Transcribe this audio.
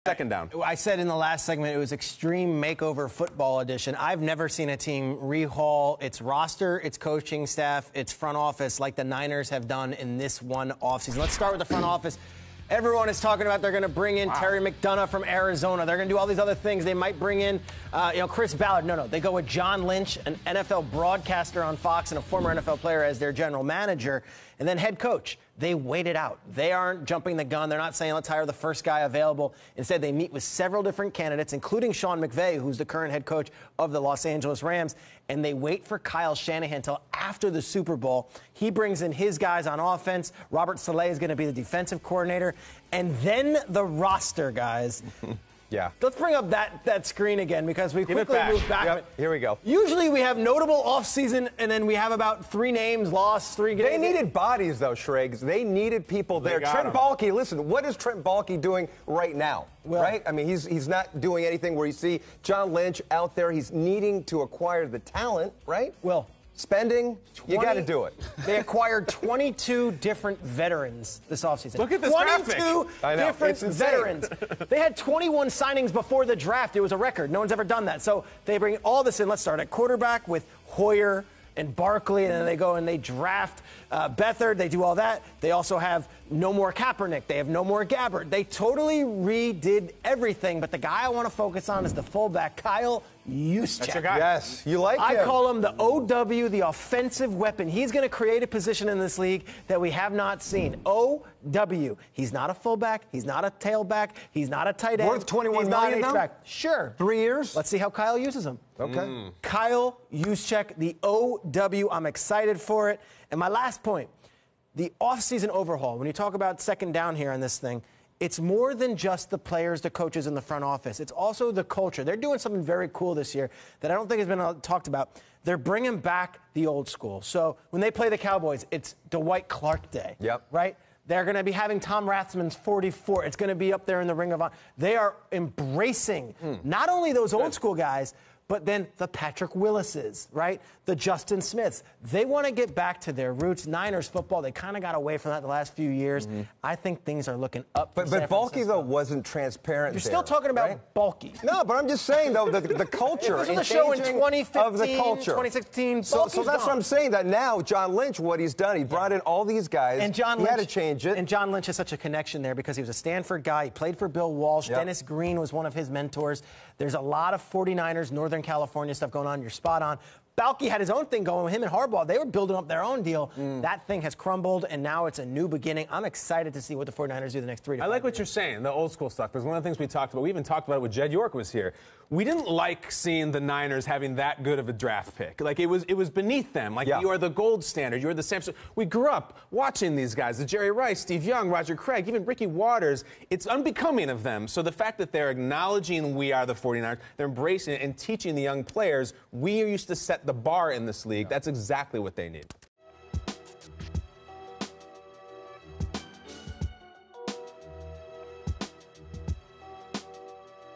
Second down. I said in the last segment it was Extreme Makeover Football Edition. I've never seen a team rehaul its roster, its coaching staff, its front office like the Niners have done in this one offseason. Let's start with the front office. Everyone is talking about they're going to bring in Terry McDonough from Arizona. They're going to do all these other things. They might bring in, Chris Ballard. No, they go with John Lynch, an NFL broadcaster on Fox and a former NFL player as their general manager, and then head coach. They wait it out. They aren't jumping the gun. They're not saying, let's hire the first guy available. Instead, they meet with several different candidates, including Sean McVay, who's the current head coach of the Los Angeles Rams, and they wait for Kyle Shanahan until after the Super Bowl. He brings in his guys on offense. Robert Saleh is going to be the defensive coordinator. And then the roster, guys. Yeah. Let's bring up that screen again because we quickly moved back. Yep. Here we go. Usually we have notable offseason, and then we have about 3 names lost, 3 games. They needed bodies, though, Schrags. They needed people there. Trent Baalke, listen, what is Trent Baalke doing right now? Well, right? I mean, he's not doing anything where you see John Lynch out there. He's needing to acquire the talent, right? Well, spending, you got to do it. They acquired 22 different veterans this offseason. Look at this 22 graphic. different veterans. They had 21 signings before the draft. It was a record. No one's ever done that. So they bring all this in. Let's start at quarterback with Hoyer and Barkley, and then they go and they draft Beathard. They do all that. They also have no more Kaepernick. They have no more Gabbard. They totally redid everything, but the guy I want to focus on is the fullback, Kyle Juszczyk. That's your guy. Yes, you like him. I call him the OW, the offensive weapon. He's going to create a position in this league that we have not seen. OW. He's not a fullback. He's not a tailback. He's not a tight end. Worth $21 million now? Sure. 3 years? Let's see how Kyle uses him. Okay. Kyle Juszczyk, the OW. I'm excited for it. And my last point, the offseason overhaul. When you talk about second down here on this thing, it's more than just the players, the coaches in the front office. It's also the culture. They're doing something very cool this year that I don't think has been talked about. They're bringing back the old school. So when they play the Cowboys, it's Dwight Clark Day. Yep. Right? They're going to be having Tom Rathman's 44. It's going to be up there in the Ring of Honor. They are embracing not only those old school guys, but then the Patrick Willises, right? The Justin Smiths. They want to get back to their roots. Niners football, they kind of got away from that the last few years. I think things are looking up for San Baalke, Francisco. though, wasn't transparent. You're still talking about Baalke. No, but I'm just saying, though, the culture. This was a show in 2015, of the culture. 2016. So that's what I'm saying, that now John Lynch, what he's done, he brought in all these guys. And John he Lynch, had to change it. And John Lynch has such a connection there because he was a Stanford guy. He played for Bill Walsh. Dennis Green was one of his mentors. There's a lot of 49ers, Northern California stuff going on. You're spot on. Baalke had his own thing going with him and Harbaugh. They were building up their own deal. That thing has crumbled, and now it's a new beginning. I'm excited to see what the 49ers do the next 3 to 5 I like years. what you're saying, the old school stuff, because one of the things we talked about, we even talked about it when Jed York was here. We didn't like seeing the Niners having that good of a draft pick. Like, it was beneath them. Like, you are the gold standard. You're the Samson. We grew up watching these guys, the Jerry Rice, Steve Young, Roger Craig, even Ricky Waters. It's unbecoming of them. So the fact that they're acknowledging we are the 49ers, they're embracing it and teaching the young players, we used to set the bar in this league. That's exactly what they need.